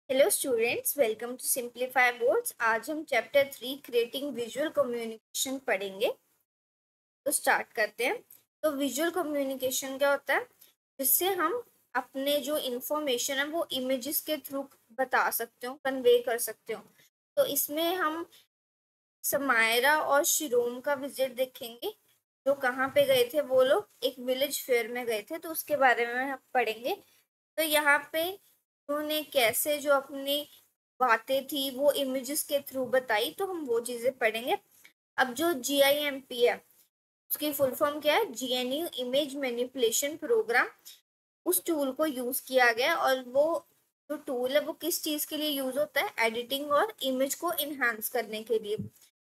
Hello students, welcome to simplify boards. आज हम chapter 3 creating visual communication पढ़ेंगे। तो स्टार्ट करते हैं। तो विजुअल कम्युनिकेशन क्या होता है? जिससे हम अपने जो इंफॉर्मेशन है वो इमेजेस के थ्रू बता सकते हो, कन्वे कर सकते हो। तो इसमें हम समायरा और शिरोम का विजिट देखेंगे। जो कहाँ पे गए थे, वो लोग एक विलेज फेयर में गए थे, तो उसके बारे में हम पढ़ेंगे। तो यहाँ पे उन्होंने कैसे जो अपनी बातें थी वो इमेजेस के थ्रू बताई, तो हम वो चीजें पढ़ेंगे। अब जो GIMP है उसकी फुल फॉर्म क्या है? GNU image manipulation program. उस टूल को यूज किया गया और वो जो टूल है वो किस चीज के लिए यूज होता है? एडिटिंग और इमेज को इनहांस करने के लिए।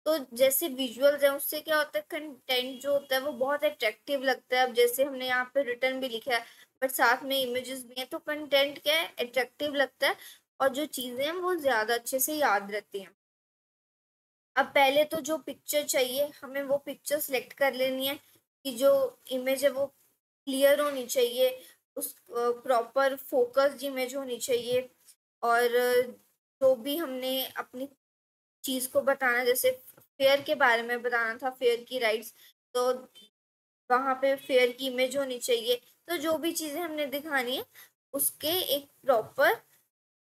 तो जैसे विजुअल्स है उससे क्या होता है, कंटेंट जो होता है वो बहुत अट्रैक्टिव लगता है। अब जैसे हमने यहाँ पे रिटर्न भी लिखा है बट साथ में इमेजेस भी हैं, तो कंटेंट क्या है? अट्रैक्टिव लगता है और जो चीजें हैं वो ज्यादा अच्छे से याद रहती हैं। अब पहले तो जो पिक्चर चाहिए हमें वो पिक्चर सिलेक्ट कर लेनी है कि जो इमेज है वो क्लियर होनी चाहिए, उस प्रॉपर फोकस्ड इमेज होनी चाहिए। और जो भी हमने अपनी चीज को बताना, जैसे फेयर के बारे में बताना था, फेयर की राइट्स, तो वहां पे फेयर की इमेज होनी चाहिए। तो जो भी चीजें हमने दिखानी है उसके एक प्रॉपर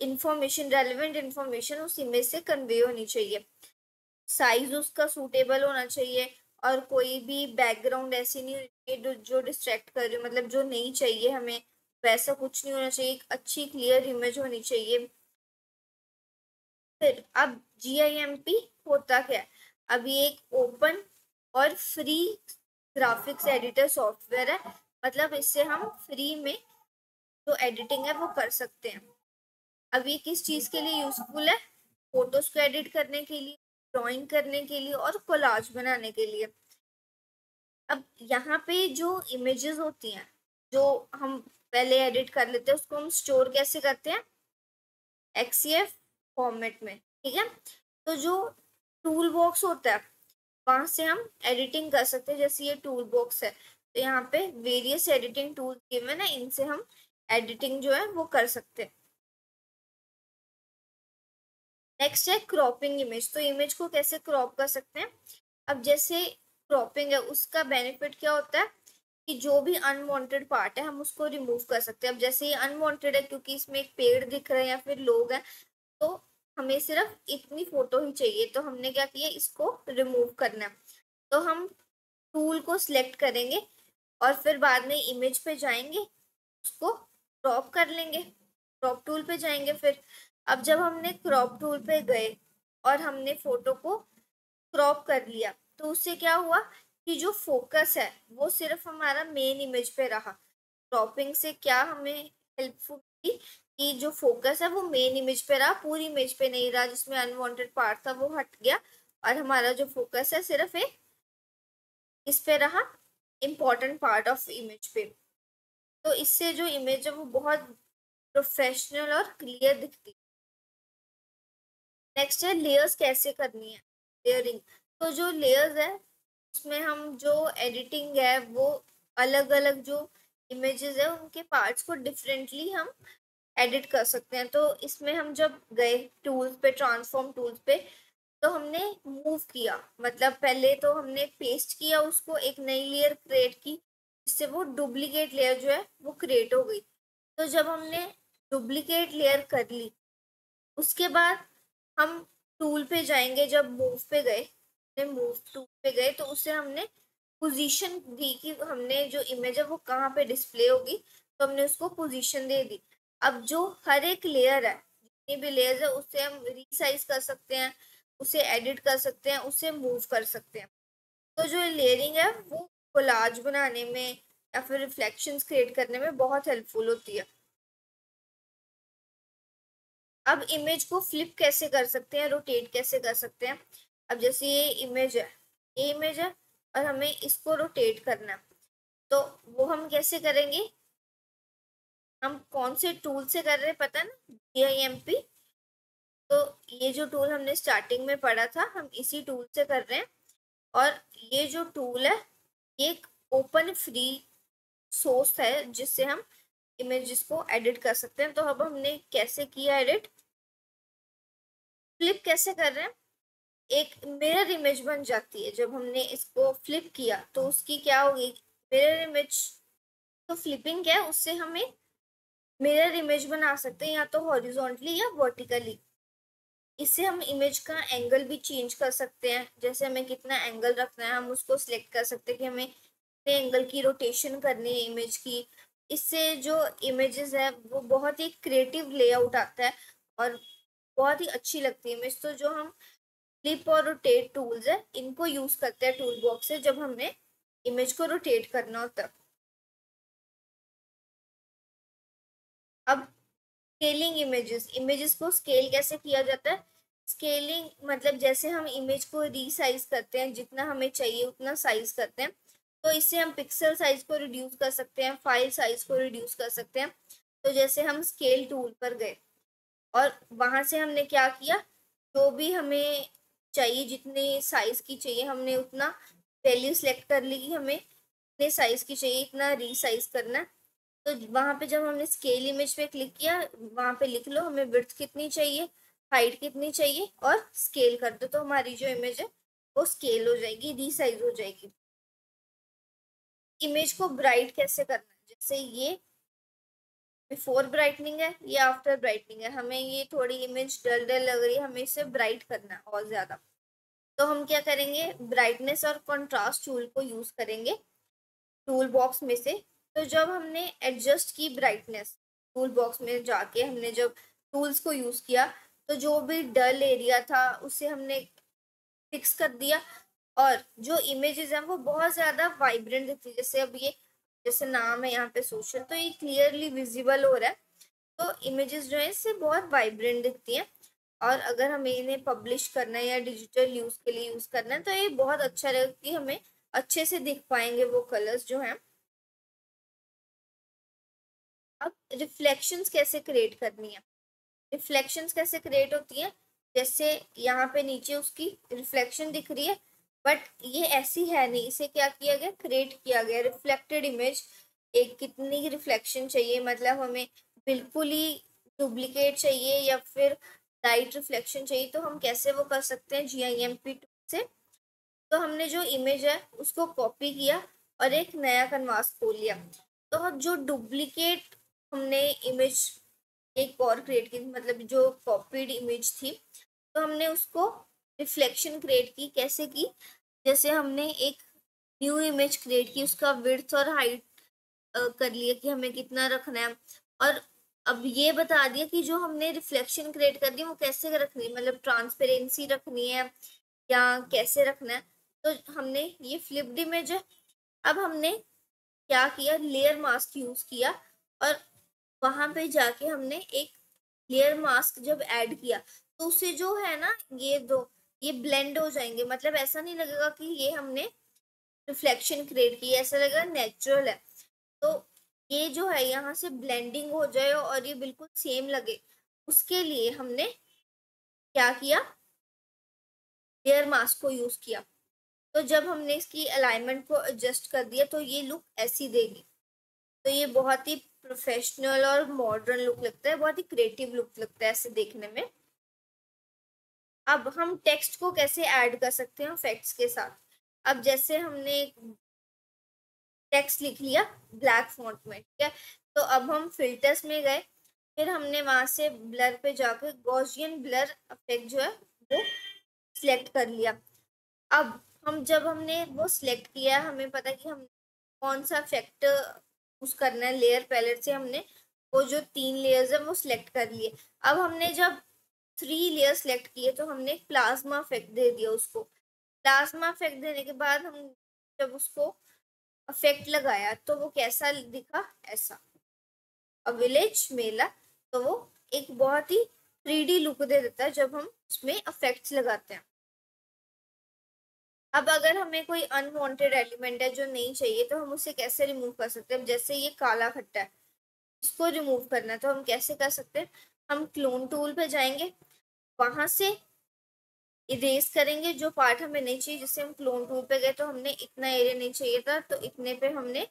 इंफॉर्मेशन, रेलिवेंट इंफॉर्मेशन उस इमेज से कन्वे होनी चाहिए। साइज उसका सूटेबल होना चाहिए और कोई भी बैकग्राउंड ऐसी नहीं होनी चाहिए जो डिस्ट्रैक्ट कर रही हो, मतलब जो नहीं चाहिए हमें, वैसा कुछ नहीं होना चाहिए। एक अच्छी क्लियर इमेज होनी चाहिए। फिर अब GIMP होता क्या है? अब ये एक ओपन और फ्री ग्राफिक्स एडिटर सॉफ्टवेयर है। मतलब इससे हम फ्री में जो एडिटिंग है वो कर सकते हैं। अब ये किस चीज के लिए यूजफुल है? फोटोज को एडिट करने के लिए, ड्राइंग करने के लिए और कोलाज बनाने के लिए। अब यहाँ पे जो इमेजेस होती हैं जो हम पहले एडिट कर लेते हैं उसको हम स्टोर कैसे करते हैं? XCF फॉर्मेट में, ठीक है। तो जो टूल बॉक्स होता है वहां से हम एडिटिंग कर सकते हैं। जैसे ये टूल बॉक्स है तो यहाँ पे वेरियस एडिटिंग टूल गिवन है, इनसे हम एडिटिंग जो है वो कर सकते हैं। नेक्स्ट है क्रॉपिंग इमेज। तो इमेज को कैसे क्रॉप कर सकते हैं? अब जैसे क्रॉपिंग है उसका बेनिफिट क्या होता है कि जो भी अनवांटेड पार्ट है हम उसको रिमूव कर सकते हैं। अब जैसे ये अनवांटेड है क्योंकि इसमें एक पेड़ दिख रहा है या फिर लोग हैं, तो हमें सिर्फ इतनी फोटो ही चाहिए, तो हमने क्या किया, इसको रिमूव करना है। तो हम टूल को सिलेक्ट करेंगे और फिर बाद में इमेज पे जाएंगे, उसको क्रॉप कर लेंगे, क्रॉप टूल पे जाएंगे। फिर अब जब हमने क्रॉप टूल पे गए और हमने फोटो को क्रॉप कर लिया, तो उससे क्या हुआ कि जो फोकस है वो सिर्फ हमारा मेन इमेज पे रहा। क्रॉपिंग से क्या हमें हेल्पफुल थी कि जो फोकस है वो मेन इमेज पे रहा, पूरी इमेज पे नहीं रहा। जिसमें अनवांटेड पार्ट था वो हट गया और हमारा जो फोकस है सिर्फ एक इस पे रहा, इम्पोर्टेंट पार्ट ऑफ इमेज पे। तो इससे जो इमेज है वो बहुत प्रोफेशनल और क्लियर दिखती है। नेक्स्ट है लेयर्स कैसे करनी है, लेयरिंग। तो जो लेयर्स है उसमें हम जो एडिटिंग है वो अलग अलग जो इमेजेस है उनके पार्ट्स को डिफरेंटली हम एडिट कर सकते हैं। तो इसमें हम जब गए टूल्स पे, ट्रांसफॉर्म टूल्स पे, तो हमने मूव किया, मतलब पहले तो हमने पेस्ट किया उसको, एक नई लेयर क्रिएट की जिससे वो डुप्लीकेट लेयर जो है वो क्रिएट हो गई। तो जब हमने डुप्लीकेट लेयर कर ली उसके बाद हम टूल पे जाएंगे। जब मूव पे गए, मूव टूल पे गए तो उसे हमने पोजीशन दी कि हमने जो इमेज है वो कहाँ पे डिस्प्ले होगी, तो हमने उसको पोजीशन दे दी। अब जो हर एक लेयर है, जितनी भी लेयर है, उसे हम रीसाइज कर सकते हैं, उसे एडिट कर सकते हैं, उसे मूव कर सकते हैं। तो जो लेयरिंग है वो कोलाज बनाने में या फिर रिफ्लेक्शंस क्रिएट करने में बहुत हेल्पफुल होती है। अब इमेज को फ्लिप कैसे कर सकते हैं, रोटेट कैसे कर सकते हैं? अब जैसे ये इमेज है, ये इमेज है और हमें इसको रोटेट करना है, तो वो हम कैसे करेंगे? हम कौन से टूल से कर रहे हैं पता है ना? GIMP। तो ये जो टूल हमने स्टार्टिंग में पढ़ा था हम इसी टूल से कर रहे हैं। और ये जो टूल है ये एक ओपन फ्री सोर्स है जिससे हम इमेजेस को एडिट कर सकते हैं। तो अब हमने कैसे किया एडिट? फ्लिप कैसे कर रहे हैं, एक मिरर इमेज बन जाती है। जब हमने इसको फ्लिप किया तो उसकी क्या होगी, मिरर इमेज। तो फ्लिपिंग क्या है, उससे हमें मिरर इमेज बना सकते हैं, या तो हॉरिजॉन्टली या वर्टिकली। इससे हम इमेज का एंगल भी चेंज कर सकते हैं, जैसे हमें कितना एंगल रखना है हम उसको सिलेक्ट कर सकते हैं कि हमें कितने एंगल की रोटेशन करनी है इमेज की। इससे जो इमेजेस है वो बहुत ही क्रिएटिव लेआउट आता है और बहुत ही अच्छी लगती है इमेज। तो जो हम फ्लिप और रोटेट टूल्स है इनको यूज करते हैं टूल बॉक्स से, जब हमें इमेज को रोटेट करना होता है। अब स्केलिंग इमेजेस, इमेजेस को स्केल कैसे किया जाता है। स्केलिंग मतलब जैसे हम इमेज को रीसाइज करते हैं, जितना हमें चाहिए उतना साइज करते हैं। तो इससे हम पिक्सल साइज को रिड्यूस कर सकते हैं, फाइल साइज को रिड्यूस कर सकते हैं। तो जैसे हम स्केल टूल पर गए और वहां से हमने क्या किया, जो भी हमें चाहिए जितने साइज की चाहिए हमने उतना वैल्यू सेलेक्ट कर ली कि हमें इतने साइज की चाहिए, इतना रीसाइज करना है। तो वहां पे जब हमने स्केल इमेज पे क्लिक किया, वहां पे लिख लो हमें विड्थ कितनी चाहिए, हाइट कितनी चाहिए और स्केल कर दो, तो हमारी जो इमेज है वो स्केल हो जाएगी, रीसाइज हो जाएगी। इमेज को ब्राइट कैसे करना है, जैसे ये बिफोर ब्राइटनिंग है, ये आफ्टर ब्राइटनिंग है। हमें ये थोड़ी इमेज डल डल लग रही है, हमें इसे ब्राइट करना है और ज्यादा। तो हम क्या करेंगे, ब्राइटनेस और कंट्रास्ट टूल को यूज करेंगे टूल बॉक्स में से। तो जब हमने एडजस्ट की ब्राइटनेस, टूल बॉक्स में जाके हमने जब टूल्स को यूज किया, तो जो भी डल एरिया था उसे हमने फिक्स कर दिया और जो इमेजेस हैं वो बहुत ज्यादा वाइब्रेंट दिखती है। जैसे अब ये, जैसे नाम है यहाँ पे सोशल, तो ये क्लियरली विजिबल हो रहा है। तो इमेजेस जो है इससे बहुत वाइब्रेंट दिखती हैं। और अगर हमें इन्हें पब्लिश करना है या डिजिटल यूज के लिए यूज करना है तो ये बहुत अच्छा रहेगा कि हमें अच्छे से दिख पाएंगे वो कलर्स जो हैं। अब रिफ्लेक्शंस कैसे क्रिएट करनी है, रिफ्लेक्शंस कैसे क्रिएट होती है, जैसे यहाँ पे नीचे उसकी रिफ्लेक्शन दिख रही है, बट ये ऐसी है नहीं, इसे क्या किया गया, क्रिएट किया गया रिफ्लेक्टेड इमेज। एक कितनी रिफ्लेक्शन चाहिए, मतलब हमें बिल्कुल ही डुप्लीकेट चाहिए या फिर लाइट रिफ्लेक्शन चाहिए, तो हम कैसे वो कर सकते हैं GIMP टूल से। तो हमने जो इमेज है उसको कॉपी किया और एक नया कनवास खोल लिया। तो जो डुप्लीकेट हमने इमेज एक और क्रिएट की, मतलब जो कॉपीड इमेज थी, तो हमने उसको रिफ्लेक्शन क्रिएट की, कैसे की, जैसे हमने एक न्यू इमेज क्रिएट की, उसका विड्थ और हाइट कर लिया कि हमें कितना रखना है। और अब ये बता दिया कि जो हमने रिफ्लेक्शन क्रिएट कर दी वो कैसे रखनी है, मतलब ट्रांसपेरेंसी रखनी है या कैसे रखना है। तो हमने ये फ्लिप्ड इमेज है। अब हमने क्या किया, लेयर मास्क यूज किया और वहां पे जाके हमने एक लेयर मास्क जब ऐड किया तो उससे जो है ना, ये दो ये ब्लेंड हो जाएंगे, मतलब ऐसा नहीं लगेगा कि ये हमने रिफ्लेक्शन क्रिएट की, ऐसा लगेगा नेचुरल है। तो ये जो है यहाँ से ब्लेंडिंग हो जाए और ये बिल्कुल सेम लगे, उसके लिए हमने क्या किया, लेयर मास्क को यूज किया। तो जब हमने इसकी अलाइनमेंट को एडजस्ट कर दिया तो ये लुक ऐसी देगी। तो ये बहुत ही प्रोफेशनल और मॉडर्न लुक लगता है, बहुत ही क्रिएटिव लुक लगता है ऐसे देखने में। अब हम टेक्स्ट को कैसे ऐड कर सकते हैं इफेक्ट्स के साथ। अब जैसे हमने टेक्स्ट लिख लिया ब्लैक फॉन्ट में, ठीक है, तो अब हम फिल्टर्स में गए, फिर हमने वहां से ब्लर पे जाकर गॉसियन ब्लर इफेक्ट जो है वो सिलेक्ट कर लिया। अब हम जब हमने वो सिलेक्ट किया, हमें पता कि हम कौन सा इफेक्ट यूज करना है, लेयर पैलेट से हमने वो जो 3 लेयर्स है वो सिलेक्ट कर लिए। अब हमने जब 3 लेयर सेलेक्ट किए तो हमने एक प्लाज्मा इफेक्ट दे दिया उसको। प्लाज्मा इफेक्ट देने के बाद हम जब उसको इफेक्ट लगाया तो वो कैसा दिखा, ऐसा अ विलेज मेला। तो वो एक बहुत ही 3D लुक दे देता है जब हम उसमें इफेक्ट्स लगाते हैं। अब अगर हमें कोई अनवांटेड एलिमेंट है जो नहीं चाहिए तो हम उसे कैसे रिमूव कर सकते हैं, जैसे ये काला खट्टा है, इसको रिमूव करना है तो हम कैसे कर सकते हैं, हम क्लोन टूल पे जाएंगे, वहां से इरेज करेंगे जो पार्ट हमें नहीं चाहिए। जैसे हम क्लोन टूल पे गए तो हमने इतना एरिया नहीं चाहिए था, तो इतने पे हमने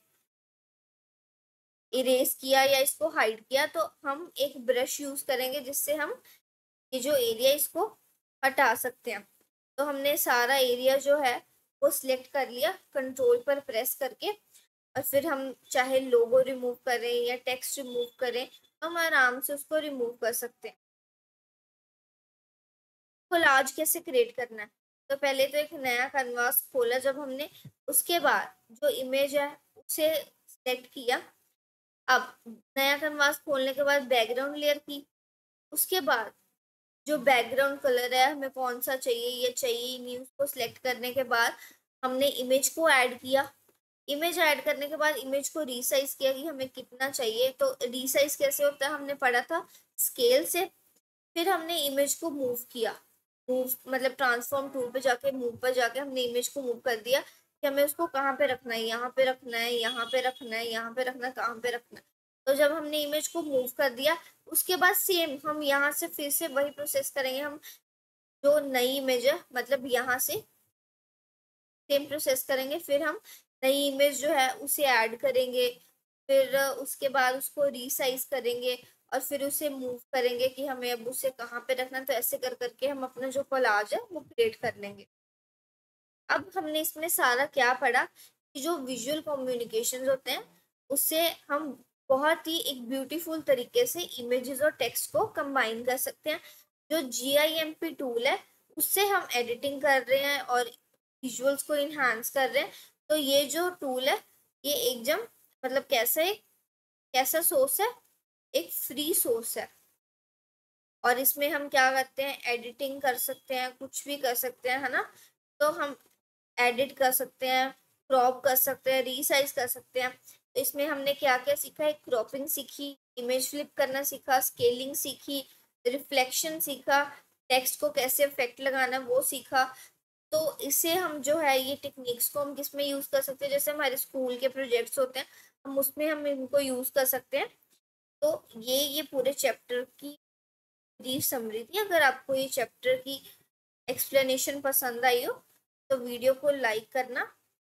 इरेज किया या इसको हाइड किया। तो हम एक ब्रश यूज करेंगे जिससे हम ये जो एरिया इसको हटा सकते हैं। तो हमने सारा एरिया जो है वो सिलेक्ट कर लिया कंट्रोल पर प्रेस करके, और फिर हम चाहे लोगो रिमूव करें या टेक्स्ट रिमूव करें तो हम आराम से उसको रिमूव कर सकते हैं। कोलाज कैसे क्रिएट करना है, तो पहले तो एक नया कैनवास खोला जब हमने, उसके बाद जो इमेज है उसे सेलेक्ट किया। अब नया कैनवास खोलने के बाद बैकग्राउंड लेयर की, उसके बाद जो बैकग्राउंड कलर है हमें कौन सा चाहिए, ये चाहिए नहीं, उसको सिलेक्ट करने के बाद हमने इमेज को ऐड किया। इमेज ऐड करने के बाद इमेज को रीसाइज किया कि हमें कितना चाहिए। तो रीसाइज कैसे होता है हमने पढ़ा था स्केल से। फिर हमने इमेज को मूव किया, मूव मतलब ट्रांसफॉर्म टूल पे जाके मूव पर जाके हमने इमेज को मूव कर दिया कि हमें उसको कहाँ पे रखना है, यहाँ पे रखना है, यहाँ पे रखना है, यहाँ पे रखना है, कहाँ पे रखना है। तो जब हमने इमेज को मूव कर दिया उसके बाद सेम हम यहाँ से फिर से वही प्रोसेस करेंगे। हम जो नई इमेज है मतलब यहाँ से सेम प्रोसेस करेंगे, फिर हम नई इमेज जो है उसे ऐड करेंगे, फिर उसके बाद उसको रीसाइज करेंगे और फिर उसे मूव करेंगे कि हमें अब उसे कहाँ पे रखना है। तो ऐसे कर करके हम अपना जो कोलाज है वो क्रिएट कर लेंगे। अब हमने इसमें सारा क्या पढ़ा कि जो विजुअल कम्युनिकेशन होते हैं उससे हम बहुत ही एक ब्यूटीफुल तरीके से इमेजेस और टेक्स्ट को कंबाइन कर सकते हैं। जो GIMP टूल है उससे हम एडिटिंग कर रहे हैं और विजुअल्स को इन्हांस कर रहे हैं। तो ये जो टूल है ये एकदम मतलब कैसा सोर्स है, एक फ्री सोर्स है। और इसमें हम क्या करते हैं, एडिटिंग कर सकते हैं, कुछ भी कर सकते हैं, है ना। तो हम एडिट कर सकते हैं, क्रॉप कर सकते हैं, रीसाइज कर सकते हैं। तो इसमें हमने क्या क्या सीखा है, क्रॉपिंग सीखी, इमेज फ्लिप करना सीखा, स्केलिंग सीखी, रिफ्लेक्शन सीखा, टेक्स्ट को कैसे इफेक्ट लगाना वो सीखा। तो इसे हम जो है ये टेक्निक्स को हम किस में यूज कर सकते हैं, जैसे हमारे स्कूल के प्रोजेक्ट्स होते हैं हम उसमें हम इनको यूज कर सकते हैं। तो ये पूरे चैप्टर की ब्रीफ समरी थी। अगर आपको ये चैप्टर की एक्सप्लेनेशन पसंद आई हो तो वीडियो को लाइक करना,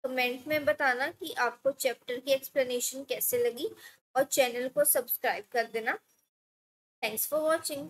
कमेंट में बताना कि आपको चैप्टर की एक्सप्लेनेशन कैसे लगी और चैनल को सब्सक्राइब कर देना। Thanks for watching.